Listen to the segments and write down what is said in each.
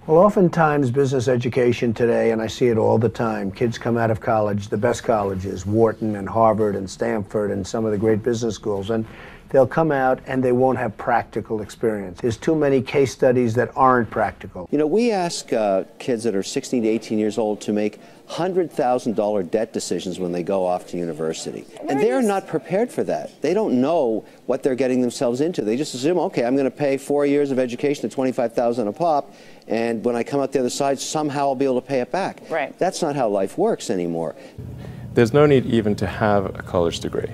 Well, oftentimes business education today, and I see it all the time, kids come out of college, the best colleges, Wharton and Harvard and Stanford and some of the great business schools, and they'll come out and they won't have practical experience. There's too many case studies that aren't practical. You know, we ask kids that are 16 to 18 years old to make $100,000 debt decisions when they go off to university. And they're not prepared for that. They don't know what they're getting themselves into. They just assume, okay, I'm going to pay 4 years of education at $25,000 a pop, and when I come out the other side, somehow I'll be able to pay it back. Right. That's not how life works anymore. There's no need even to have a college degree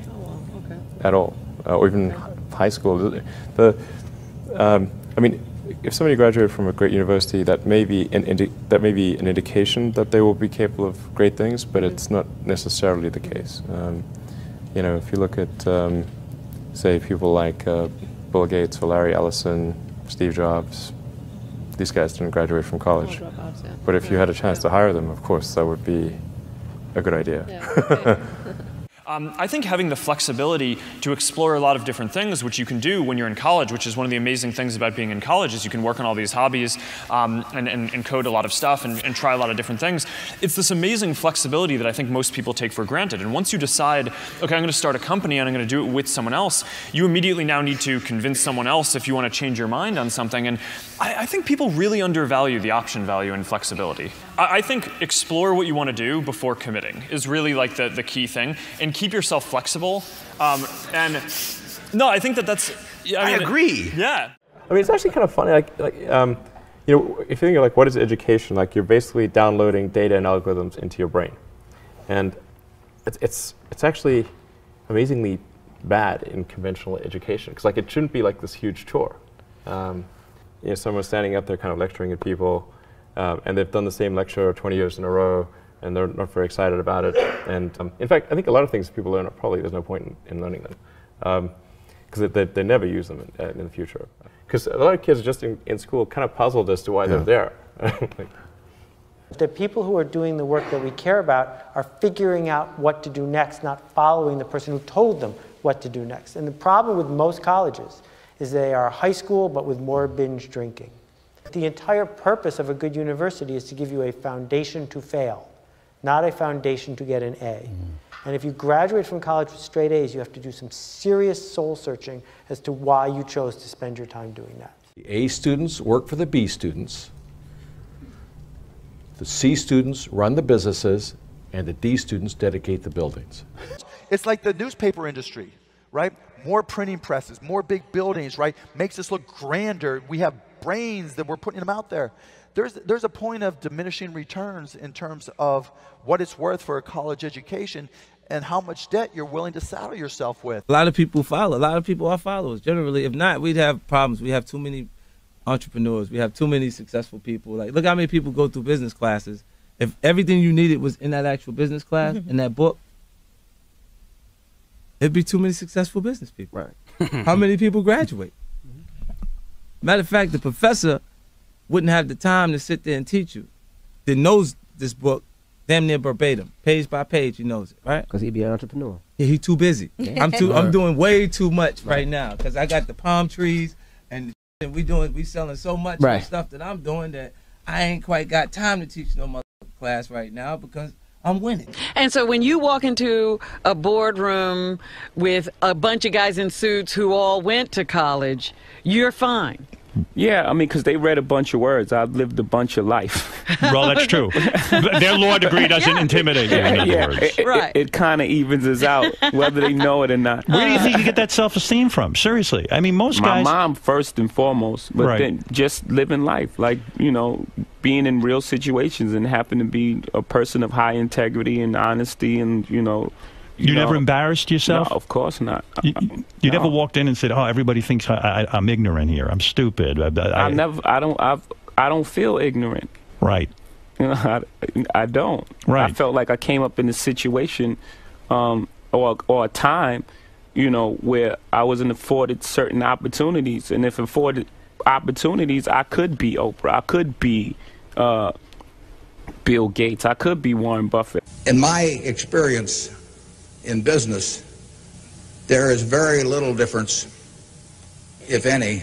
at all, or even high school. I mean, if somebody graduated from a great university, that may be an indication that they will be capable of great things, but it's not necessarily the case. You know, if you look at, say, people like Bill Gates or Larry Ellison, Steve Jobs, these guys didn't graduate from college. But if you had a chance to hire them, of course, that would be a good idea. Yeah. I think having the flexibility to explore a lot of different things, which you can do when you're in college, which is one of the amazing things about being in college, is you can work on all these hobbies and code a lot of stuff and try a lot of different things. It's this amazing flexibility that I think most people take for granted. And once you decide, okay, I'm going to start a company and I'm going to do it with someone else, you immediately now need to convince someone else if you want to change your mind on something. And I think people really undervalue the option value and flexibility. I think explore what you want to do before committing is really like the key thing. And keep yourself flexible. And no, I think that's. I agree. Yeah. I mean, it's actually kind of funny. You know, if you think of like what is education, like you're basically downloading data and algorithms into your brain, and it's actually amazingly bad in conventional education because like it shouldn't be like this huge chore. You know, someone's standing up there kind of lecturing at people, and they've done the same lecture 20 years in a row, and they're not very excited about it. And in fact, I think a lot of things people learn, probably there's no point in learning them, because they never use them in the future. Because a lot of kids just in school kind of puzzled as to why they're there. The people who are doing the work that we care about are figuring out what to do next, not following the person who told them what to do next. And the problem with most colleges is they are high school, but with more binge drinking. The entire purpose of a good university is to give you a foundation to fail, not a foundation to get an A. And if you graduate from college with straight A's, you have to do some serious soul searching as to why you chose to spend your time doing that. The A students work for the B students, the C students run the businesses, and the D students dedicate the buildings. It's like the newspaper industry, right? More printing presses, more big buildings, right? Makes us look grander. We have brains that we're putting them out there. There's a point of diminishing returns in terms of what it's worth for a college education and how much debt you're willing to saddle yourself with. A lot of people follow. A lot of people are followers. Generally, if not, we'd have problems. We have too many entrepreneurs. We have too many successful people. Like, look how many people go through business classes. If everything you needed was in that actual business class, in that book, it'd be too many successful business people. Right. How many people graduate? Matter of fact, the professor wouldn't have the time to sit there and teach you. That knows this book damn near verbatim, page by page. He knows it, right? Because he'd be an entrepreneur. Yeah, he's too busy. I'm doing way too much right now because I got the palm trees and we selling so much stuff that I'm doing that I ain't quite got time to teach no mother class right now because I'm winning. And so when you walk into a boardroom with a bunch of guys in suits who all went to college, you're fine. Yeah, I mean, because they read a bunch of words. I've lived a bunch of life. Well, that's true. Their law degree doesn't intimidate you, in other words. It kind of evens us out, whether they know it or not. Where do you think you get that self-esteem from? Seriously. I mean, most guys... My mom, first and foremost, but then just living life. Like, you know, being in real situations and happen to be a person of high integrity and honesty and, you know... You never embarrassed yourself? No, of course not. You never walked in and said, "Oh, everybody thinks I'm ignorant here. I'm stupid." I don't feel ignorant. Right. You know, I don't. Right. I felt like I came up in a situation, or a time, you know, where I wasn't afforded certain opportunities, and if afforded opportunities, I could be Oprah. I could be Bill Gates. I could be Warren Buffett. In my experience in business, there is very little difference, if any,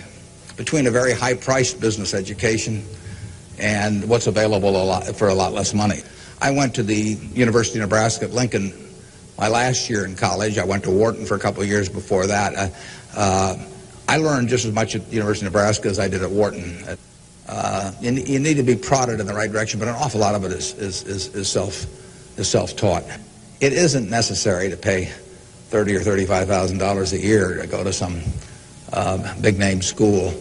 between a very high-priced business education and what's available for a lot less money. I went to the University of Nebraska at Lincoln my last year in college. I went to Wharton for a couple of years before that. I learned just as much at the University of Nebraska as I did at Wharton. You need to be prodded in the right direction, but an awful lot of it is self-taught. It isn't necessary to pay $30,000 or $35,000 a year to go to some big-name school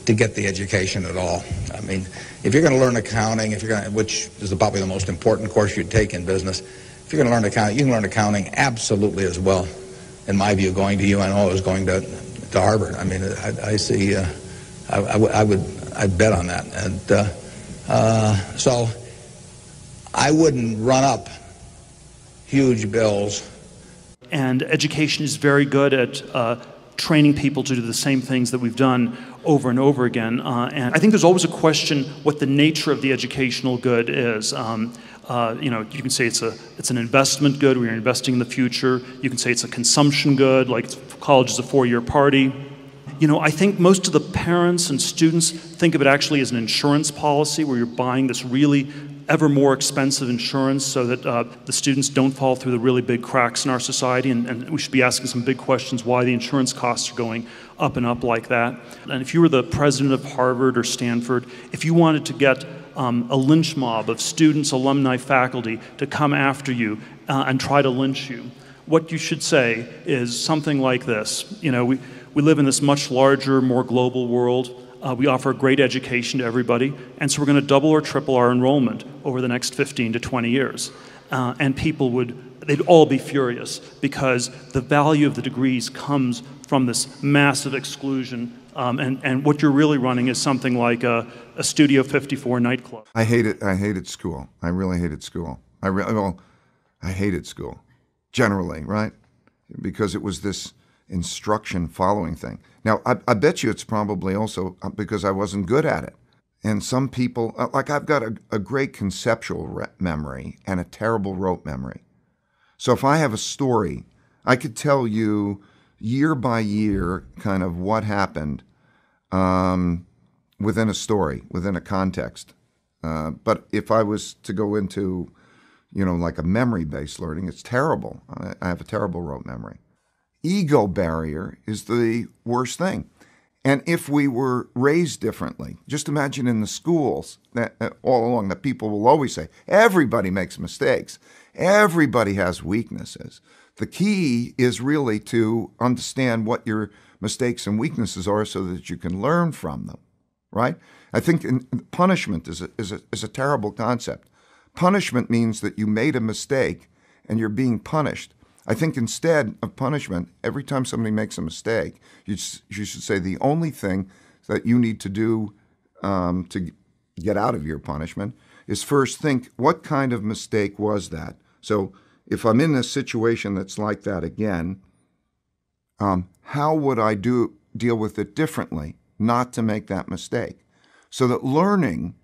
to get the education at all. I mean, if you're going to learn accounting, which is probably the most important course you'd take in business, if you're going to learn accounting, you can learn accounting absolutely as well, in my view, going to UNO as going to Harvard. I mean, I see. I'd bet on that, and so I wouldn't run up huge bills. And education is very good at training people to do the same things that we've done over and over again. And I think there's always a question what the nature of the educational good is. You know, you can say it's an investment good, where you're investing in the future. You can say it's a consumption good, like college is a 4-year party. You know, I think most of the parents and students think of it actually as an insurance policy, where you're buying this really ever more expensive insurance so that the students don't fall through the really big cracks in our society, and we should be asking some big questions why the insurance costs are going up and up like that. And if you were the president of Harvard or Stanford, if you wanted to get a lynch mob of students, alumni, faculty to come after you and try to lynch you, what you should say is something like this. You know, we live in this much larger, more global world. We offer a great education to everybody, and so we're going to double or triple our enrollment over the next 15 to 20 years. And people they'd all be furious, because the value of the degrees comes from this massive exclusion, and what you're really running is something like a Studio 54 nightclub. I hated school. I really hated school. I hated school, generally, right? Because it was this instruction following thing. Now, I bet you it's probably also because I wasn't good at it. And some people, like I've got a great conceptual memory and a terrible rote memory. So if I have a story, I could tell you year by year kind of what happened within a story, within a context. But if I was to go into, you know, like a memory-based learning, it's terrible. I have a terrible rote memory. Ego barrier is the worst thing. And if we were raised differently, just imagine in the schools that all along that people will always say, everybody makes mistakes. Everybody has weaknesses. The key is really to understand what your mistakes and weaknesses are so that you can learn from them, right? I think punishment is a terrible concept. Punishment means that you made a mistake and you're being punished. I think instead of punishment, every time somebody makes a mistake, you should say the only thing that you need to do to get out of your punishment is first think, what kind of mistake was that? So if I'm in a situation that's like that again, how would I deal with it differently, not to make that mistake? So that learning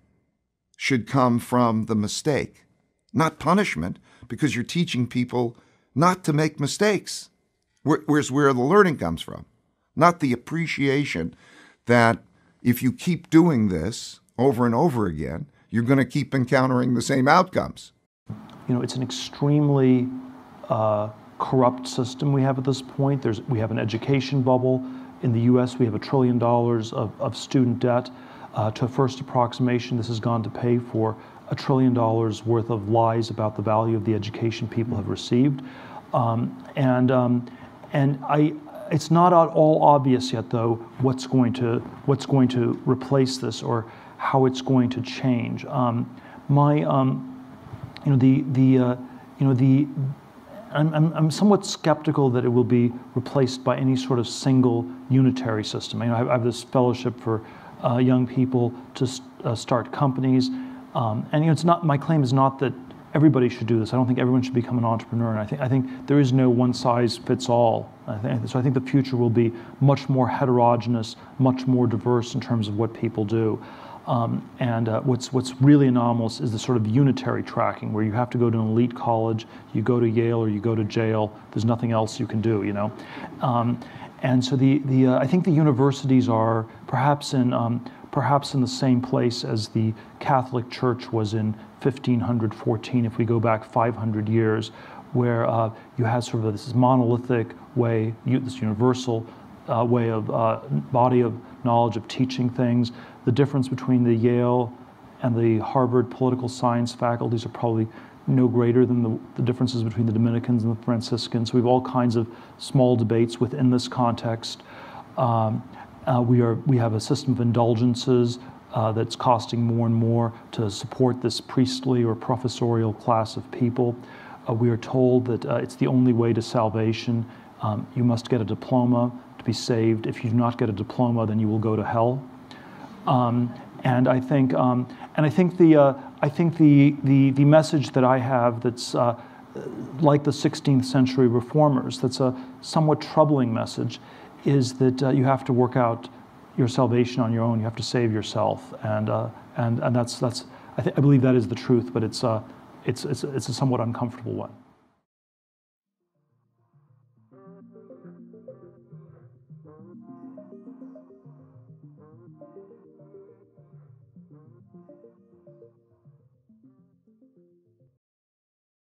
should come from the mistake, not punishment, because you're teaching people not to make mistakes. Where's where the learning comes from, not the appreciation that if you keep doing this over and over again, you're going to keep encountering the same outcomes. You know, it's an extremely corrupt system we have at this point. We have an education bubble. In the U.S., we have $1 trillion of student debt. To a first approximation, this has gone to pay for $1 trillion worth of lies about the value of the education people have received. It's not at all obvious yet, though, what's going to replace this or how it's going to change. I'm somewhat skeptical that it will be replaced by any sort of single unitary system. I have this fellowship for young people to start companies, and it's not. My claim is not that everybody should do this. I don't think everyone should become an entrepreneur, and I think there is no one size fits all. So I think the future will be much more heterogeneous, much more diverse in terms of what people do. What's really anomalous is the sort of unitary tracking, where you have to go to an elite college, you go to Yale or you go to jail. There's nothing else you can do, you know. And so I think the universities are perhaps in perhaps in the same place as the Catholic Church was in 1514, if we go back 500 years, where you had sort of this monolithic way, this universal way of body of knowledge of teaching things. The difference between the Yale and the Harvard political science faculties are probably no greater than the differences between the Dominicans and the Franciscans. So we have all kinds of small debates within this context. We have a system of indulgences that's costing more and more to support this priestly or professorial class of people. We are told that it's the only way to salvation. You must get a diploma to be saved. If you do not get a diploma, then you will go to hell. And I think the message that I have that's like the 16th century reformers, that's a somewhat troubling message, is that you have to work out your salvation on your own. You have to save yourself, and that's I believe that is the truth, but it's a somewhat uncomfortable one.